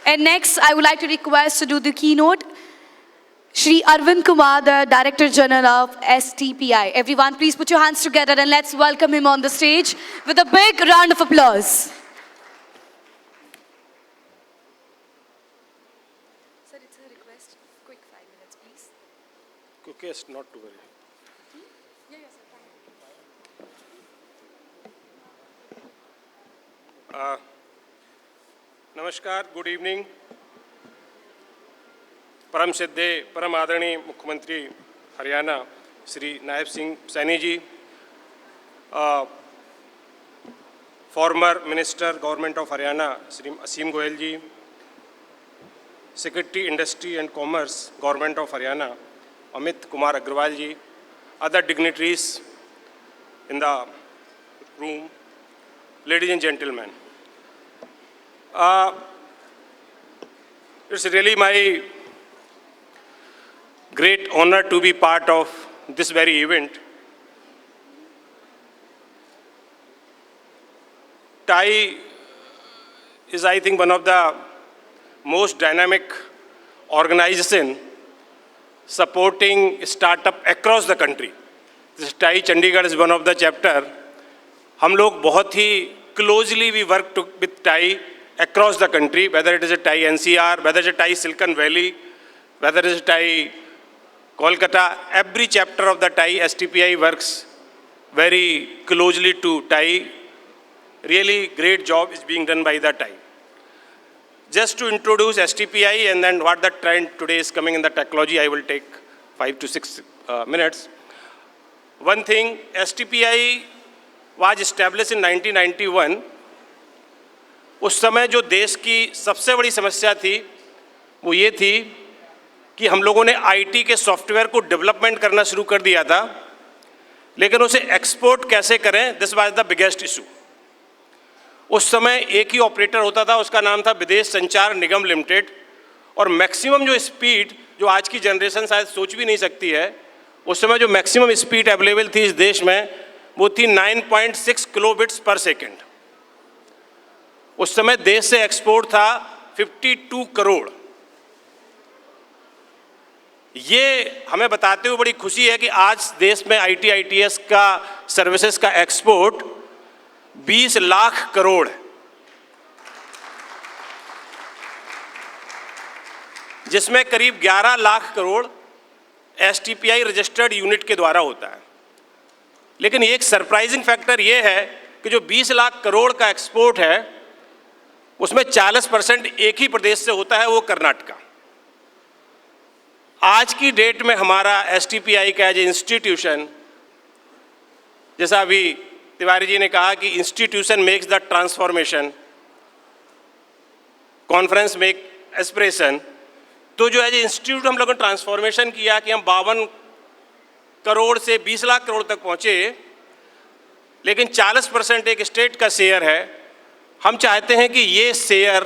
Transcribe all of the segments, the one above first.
And next, I would like to request to do the keynote, Shri Arvind Kumar, the Director General of STPI. Everyone, please put your hands together and let's welcome him on the stage with a big round of applause. Sir, it's a request. Quick 5 minutes, please. Quickest, not to worry. Yeah, yes, sir. नमस्कार, good evening. परम श्रद्धेय परम आदरणीय मुख्यमंत्री Haryana Shri Nayab Singh Saini ji, former minister government of Haryana Shri Asim Goyal ji, secretary industry and commerce government of Haryana Amit Kumar Agarwal ji, other dignitaries in the room, ladies and gentleman, it's really my great honor to be part of this very event. TIE is, I think, one of the most dynamic organization supporting startup across the country. This TIE Chandigarh is one of the chapter. हम लोग बहुत ही closely we work with TIE across the country, whether it is a TIE NCR, whether it is a TIE Silicon Valley, whether it is a TIE Kolkata. Every chapter of the TIE STPI works very closely to TIE. Really great job is being done by the TIE. Just to introduce STPI and then what the trend today is coming in the technology, I will take 5 to 6 minutes. One thing, STPI was established in 1991. उस समय जो देश की सबसे बड़ी समस्या थी वो ये थी कि हम लोगों ने आईटी के सॉफ्टवेयर को डेवलपमेंट करना शुरू कर दिया था, लेकिन उसे एक्सपोर्ट कैसे करें, this was the biggest issue. उस समय एक ही ऑपरेटर होता था, उसका नाम था विदेश संचार निगम लिमिटेड, और मैक्सिमम जो स्पीड जो आज की जनरेशन शायद सोच भी नहीं सकती है, उस समय जो मैक्सिमम स्पीड अवेलेबल थी इस देश में वो थी 9.6 किलोबिट्स पर सेकेंड। उस समय देश से एक्सपोर्ट था 52 करोड़। ये हमें बताते हुए बड़ी खुशी है कि आज देश में आईटी आईटीएस का सर्विसेज का एक्सपोर्ट 20 लाख करोड़ है, जिसमें करीब 11 lakh crore STPI registered unit के द्वारा होता है। लेकिन एक सरप्राइजिंग फैक्टर ये है कि जो 20 लाख करोड़ का एक्सपोर्ट है उसमें 40% एक ही प्रदेश से होता है, वो कर्नाटका। आज की डेट में हमारा एसटीपीआई का एज ए इंस्टीट्यूशन, जैसा अभी तिवारी जी ने कहा कि institution makes the transformation, conference make aspiration, तो जो एज ए इंस्टीट्यूट हम लोगों ने ट्रांसफॉर्मेशन किया कि हम 52 करोड़ से 20 लाख करोड़ तक पहुँचे, लेकिन 40% एक स्टेट का शेयर है। हम चाहते हैं कि ये शेयर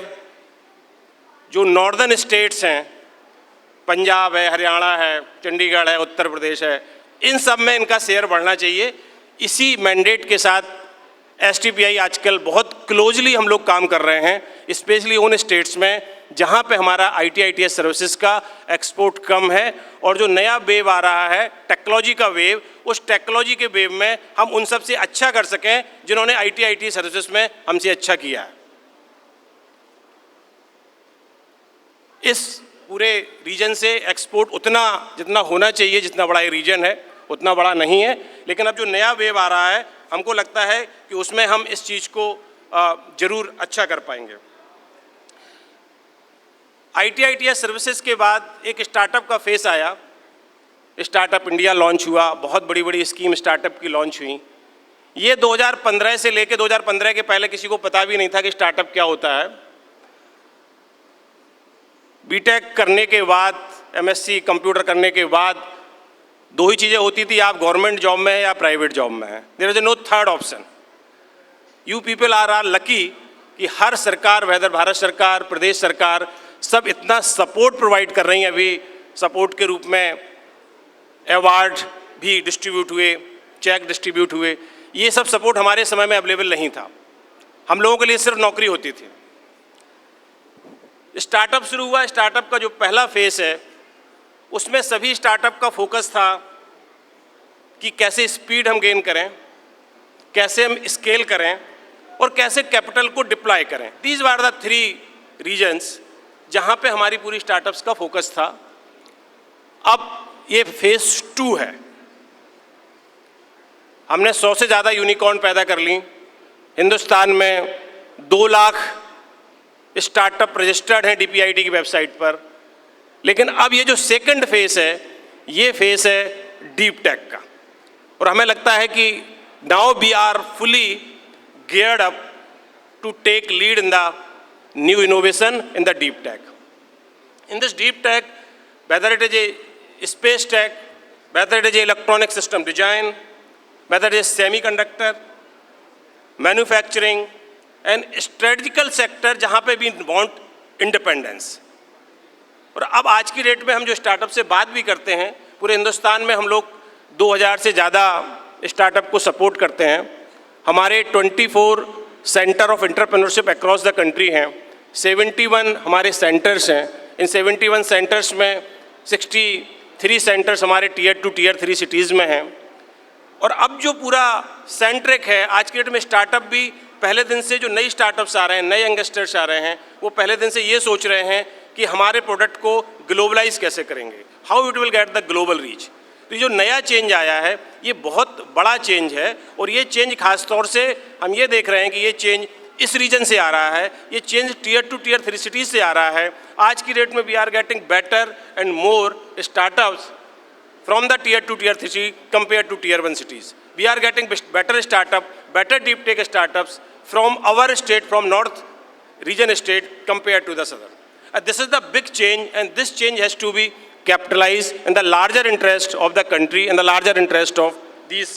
जो नॉर्दर्न स्टेट्स हैं, पंजाब है, हरियाणा है, चंडीगढ़ है, उत्तर प्रदेश है, इन सब में इनका शेयर बढ़ना चाहिए। इसी मैंडेट के साथ एसटीपीआई आजकल बहुत क्लोजली हम लोग काम कर रहे हैं, स्पेशली उन स्टेट्स में जहां पे हमारा आईटी आईटीएस सर्विसेज का एक्सपोर्ट कम है, और जो नया वेव आ रहा है टेक्नोलॉजी का वेव, उस टेक्नोलॉजी के वेव में हम उन सब से अच्छा कर सकें जिन्होंने आईटी आईटीएस सर्विसेज में हमसे अच्छा किया है। इस पूरे रीजन से एक्सपोर्ट उतना जितना होना चाहिए, जितना बड़ा ये रीजन है उतना बड़ा नहीं है, लेकिन अब जो नया वेव आ रहा है हमको लगता है कि उसमें हम इस चीज़ को ज़रूर अच्छा कर पाएंगे। आईटी आईटीएस सर्विसेज के बाद एक स्टार्टअप का फेस आया, स्टार्टअप इंडिया लॉन्च हुआ, बहुत बड़ी बड़ी स्कीम स्टार्टअप की लॉन्च हुई। ये 2015 से लेकर 2015 के पहले किसी को पता भी नहीं था कि स्टार्टअप क्या होता है। बीटेक करने के बाद, एमएससी कंप्यूटर करने के बाद दो ही चीज़ें होती थी, आप गवर्नमेंट जॉब में है या प्राइवेट जॉब में है। There is no third option. You people are lucky कि हर सरकार, वेदर भारत सरकार, प्रदेश सरकार, सब इतना सपोर्ट प्रोवाइड कर रही हैं। अभी सपोर्ट के रूप में अवार्ड भी डिस्ट्रीब्यूट हुए, चेक डिस्ट्रीब्यूट हुए। ये सब सपोर्ट हमारे समय में अवेलेबल नहीं था, हम लोगों के लिए सिर्फ नौकरी होती थी। स्टार्टअप शुरू हुआ। स्टार्टअप का जो पहला फेस है उसमें सभी स्टार्टअप का फोकस था कि कैसे स्पीड हम गेन करें, कैसे हम स्केल करें और कैसे कैपिटल को डिप्लॉय करें। दीज आर द 3 रीजन्स जहाँ पे हमारी पूरी स्टार्टअप्स का फोकस था। अब ये फेज 2 है। हमने 100 से ज़्यादा यूनिकॉर्न पैदा कर ली। हिंदुस्तान में 2 लाख स्टार्टअप रजिस्टर्ड हैं DPIIT की वेबसाइट पर। लेकिन अब ये जो सेकंड फेस है, ये फेस है डीप टेक का। और हमें लगता है कि now we are fully geared up to take lead in the new innovation in the deep tech. In this deep tech, whether it is a space tech, whether it is a electronic system design, whether it is semiconductor, manufacturing and strategical sector जहाँ पे भी want independence. और अब आज की date में हम जो स्टार्टअप से बात भी करते हैं, पूरे हिंदुस्तान में हम लोग 2000 से ज़्यादा स्टार्टअप को सपोर्ट करते हैं। हमारे 24 centre of entrepreneurship across the country हैं। 71 हमारे सेंटर्स हैं। इन 71 सेंटर्स में 63 सेंटर्स हमारे Tier 2 Tier 3 सिटीज़ में हैं। और अब जो पूरा सेंट्रिक है, आज की डेट में स्टार्टअप भी पहले दिन से जो नई स्टार्टअप्स आ रहे हैं, नए यंगस्टर्स आ रहे हैं, वो पहले दिन से ये सोच रहे हैं कि हमारे प्रोडक्ट को ग्लोबलाइज कैसे करेंगे, how it will get the global reach. तो ये जो नया चेंज आया है, ये बहुत बड़ा चेंज है। और ये चेंज खास तौर से हम ये देख रहे हैं कि ये चेंज इस रीजन से आ रहा है, ये चेंज Tier 2 Tier 3 सिटीज़ से आ रहा है। आज की डेट में we are getting better and more startups from the Tier 2 Tier 3 compared to Tier 1 cities. We are getting better startup, better deep tech startups from our state, from North region state compared to the Southern. This is the big change, and this change has to be capitalized in the larger interest of the country and the larger interest of these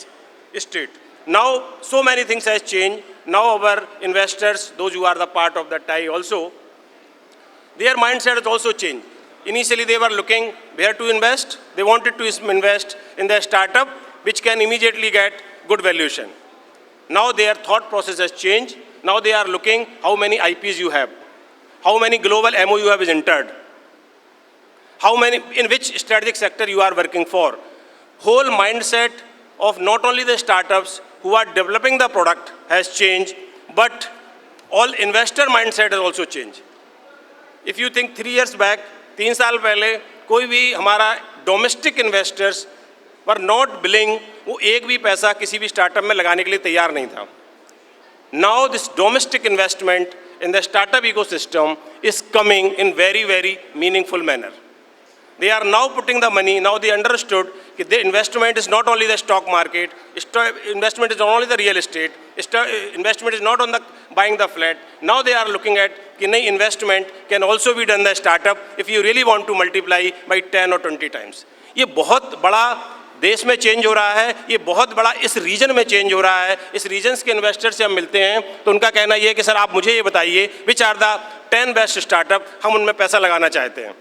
states. Now, so many things has changed. Now our investors, those who are the part of the TIE also, their mindset has also changed. Initially, they were looking where to invest. They wanted to invest in their startup, which can immediately get good valuation. Now their thought process has changed. Now they are looking how many IPs you have, how many global MOU you have entered, how many, in which strategic sector you are working for. Whole mindset of not only the startups who are developing the product has changed, but all investor mindset has also changed. If you think 3 years back, 3 साल पहले कोई भी हमारा domestic investors were not billing, वो एक भी पैसा किसी भी स्टार्टअप में लगाने के लिए तैयार नहीं था। Now this domestic investment in the startup ecosystem is coming in very very meaningful manner. They are now putting the money, now they understood that the investment is not only the stock market, investment is not only the real estate, investment is not on the buying the flat. Now they are looking at कि नहीं, investment can also be done the startup if you really want to multiply by 10 or 20 times. ये बहुत बड़ा देश में change हो रहा है, ये बहुत बड़ा इस रीजन में चेंज हो रहा है। इस रीजन्स के इन्वेस्टर से हम मिलते हैं तो उनका कहना ये है कि सर आप मुझे ये बताइए which are the 10 best startup, हम उनमें पैसा लगाना चाहते हैं।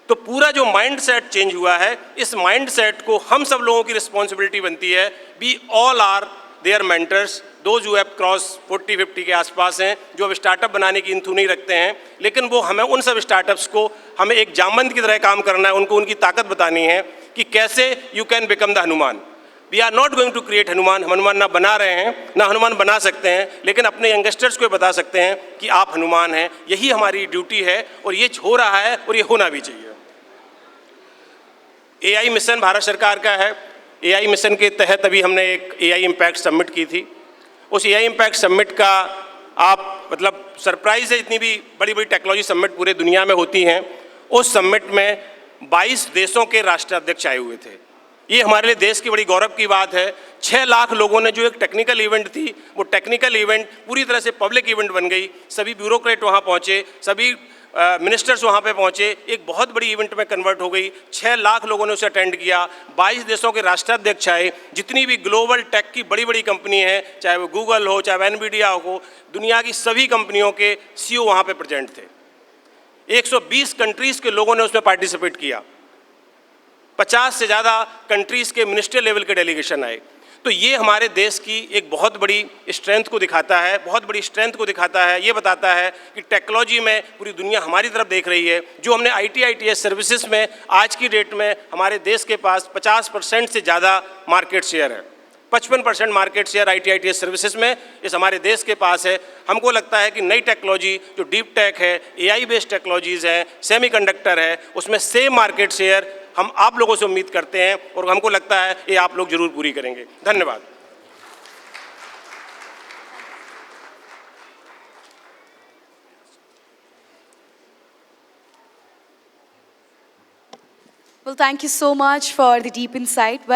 तो पूरा जो माइंडसेट चेंज हुआ है, इस माइंडसेट को हम सब लोगों की रिस्पॉन्सिबिलिटी बनती है। We all are there mentors, those who have cross 40-50 के आसपास हैं, जो अब स्टार्टअप बनाने की इंथू नहीं रखते हैं, लेकिन वो हमें उन सब स्टार्टअप्स को हमें एक जामबंद की तरह काम करना है, उनको उनकी ताकत बतानी है कि कैसे you can become the Hanuman. We are not going to create Hanuman, हम हनुमान ना बना रहे हैं ना हनुमान बना सकते हैं, लेकिन अपने यंगस्टर्स को बता सकते हैं कि आप हनुमान हैं। यही हमारी ड्यूटी है और ये हो रहा है और ये होना भी चाहिए। AI मिशन भारत सरकार का है। AI मिशन के तहत अभी हमने एक AI इम्पैक्ट सबमिट की थी। उस AI इम्पैक्ट सबमिट का आप मतलब सरप्राइज है, इतनी भी बड़ी बड़ी टेक्नोलॉजी सबमिट पूरे दुनिया में होती हैं। उस सबमिट में 22 देशों के राष्ट्राध्यक्ष आए हुए थे। ये हमारे लिए देश की बड़ी गौरव की बात है। 6 लाख लोगों ने, जो एक टेक्निकल इवेंट थी, वो टेक्निकल इवेंट पूरी तरह से पब्लिक इवेंट बन गई। सभी ब्यूरोक्रेट वहाँ पहुँचे, सभी मिनिस्टर्स वहाँ पे पहुँचे, एक बहुत बड़ी इवेंट में कन्वर्ट हो गई। 6 लाख लोगों ने उसे अटेंड किया। 22 देशों के राष्ट्राध्यक्ष आए। जितनी भी ग्लोबल टेक की बड़ी बड़ी कंपनी हैं, चाहे वो गूगल हो, चाहे वो एनवीडिया हो, दुनिया की सभी कंपनियों के CEO वहाँ पे प्रेजेंट थे। 120 कंट्रीज़ के लोगों ने उसमें पार्टिसिपेट किया। 50 से ज़्यादा कंट्रीज़ के मिनिस्टर लेवल के डेलीगेशन आए। तो ये हमारे देश की एक बहुत बड़ी स्ट्रेंथ को दिखाता है, बहुत बड़ी स्ट्रेंथ को दिखाता है। ये बताता है कि टेक्नोलॉजी में पूरी दुनिया हमारी तरफ देख रही है। जो हमने ITITS सर्विसेज में आज की डेट में हमारे देश के पास 50% से ज़्यादा मार्केट शेयर है। 55% मार्केट शेयर ITITS सर्विसेज में इस हमारे देश के पास है। हमको लगता है कि नई टेक्नोलॉजी जो डीप टेक है, AI बेस्ड टेक्नोलॉजीज़ हैं, सेमीकंडक्टर है, उसमें सेम मार्केट शेयर हम आप लोगों से उम्मीद करते हैं और हमको लगता है ये आप लोग जरूर पूरी करेंगे। धन्यवाद। Well, thank you so much for the deep insight.